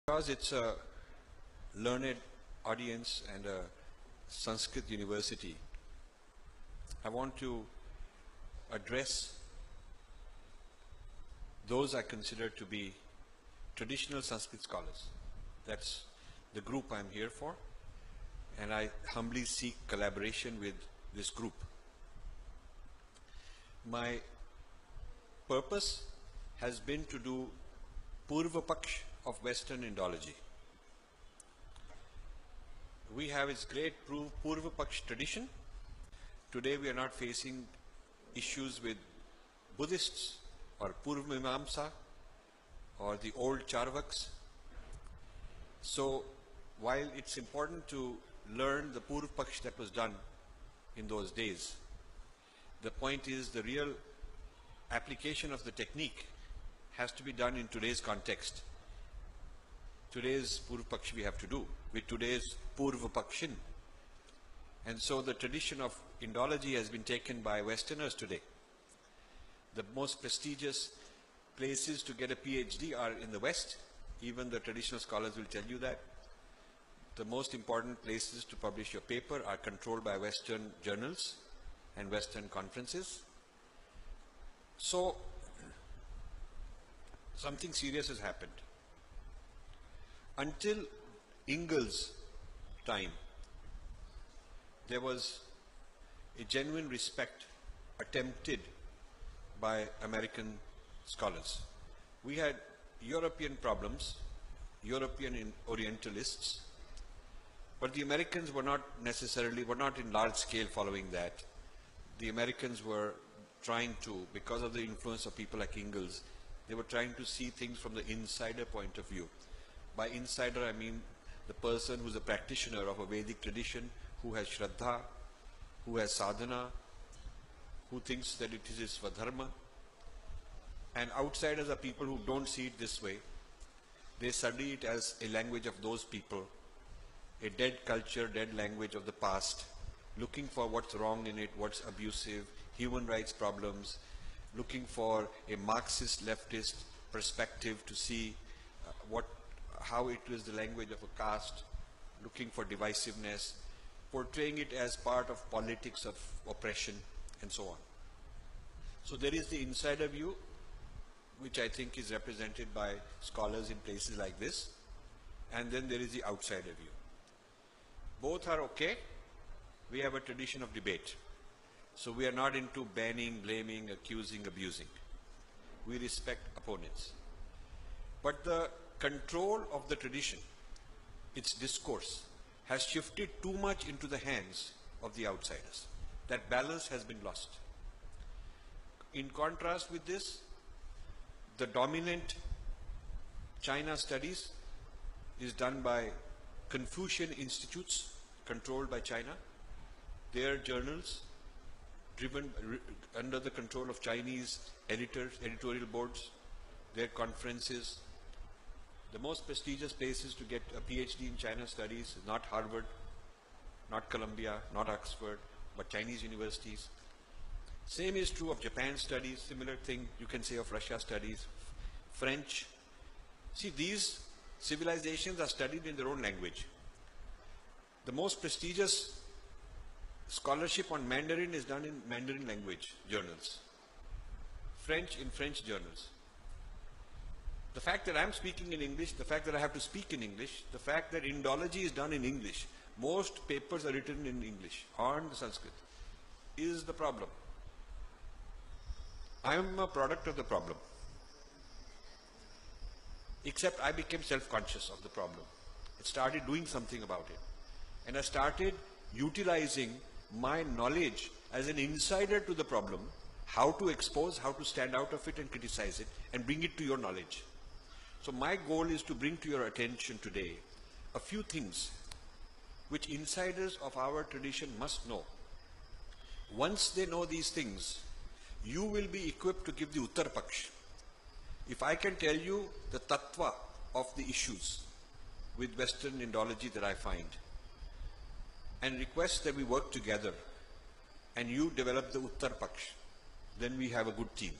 Because it's a learned audience and a Sanskrit university, I want to address those I consider to be traditional Sanskrit scholars. That's the group I'm here for, and I humbly seek collaboration with this group. My purpose has been to do Purva Paksh of Western Indology. We have its great Purva Paksh tradition. Today we are not facing issues with Buddhists or Purva Mimamsa or the old Charvaks. So while it's important to learn the Purva Paksh that was done in those days, the point is the real application of the technique has to be done in today's context. Today's Purva Paksh we have to do with today's Purva Pakshin. And so the tradition of Indology has been taken by Westerners today. The most prestigious places to get a PhD are in the West. Even the traditional scholars will tell you that. The most important places to publish your paper are controlled by Western journals and Western conferences. So something serious has happened. Until Ingalls' time, there was a genuine respect attempted by American scholars. We had European problems, European Orientalists, but the Americans were not in large scale following that. The Americans were trying to, because of the influence of people like Ingalls, they were trying to see things from the insider point of view. By insider, I mean the person who's a practitioner of a Vedic tradition, who has Shraddha, who has sadhana, who thinks that it is his Swadharma. And outsiders are people who don't see it this way. They study it as a language of those people, a dead culture, dead language of the past, looking for what's wrong in it, what's abusive, human rights problems, looking for a Marxist leftist perspective to see how it is the language of a caste, looking for divisiveness, portraying it as part of politics of oppression, and so on. So there is the insider view, which I think is represented by scholars in places like this, and then there is the outsider view. Both are okay. We have a tradition of debate. So we are not into banning, blaming, accusing, abusing. We respect opponents. But the control of the tradition, its discourse, has shifted too much into the hands of the outsiders. That balance has been lost. In contrast with this, the dominant China studies is done by Confucian institutes controlled by China. Their journals driven under the control of Chinese editors, editorial boards, their conferences. The most prestigious places to get a PhD in China studies is not Harvard, not Columbia, not Oxford, but Chinese universities. Same is true of Japan studies, similar thing you can say of Russia studies, French. See, these civilizations are studied in their own language. The most prestigious scholarship on Mandarin is done in Mandarin language journals, French in French journals. The fact that I'm speaking in English, the fact that I have to speak in English, the fact that Indology is done in English, most papers are written in English on the Sanskrit, is the problem. I am a product of the problem. Except I became self-conscious of the problem. I started doing something about it. And I started utilizing my knowledge as an insider to the problem, how to expose, how to stand out of it and criticize it, and bring it to your knowledge. So my goal is to bring to your attention today a few things which insiders of our tradition must know. Once they know these things, you will be equipped to give the Uttar Paksh. If I can tell you the tattva of the issues with Western Indology that I find, and request that we work together and you develop the Uttar Paksh, then we have a good team.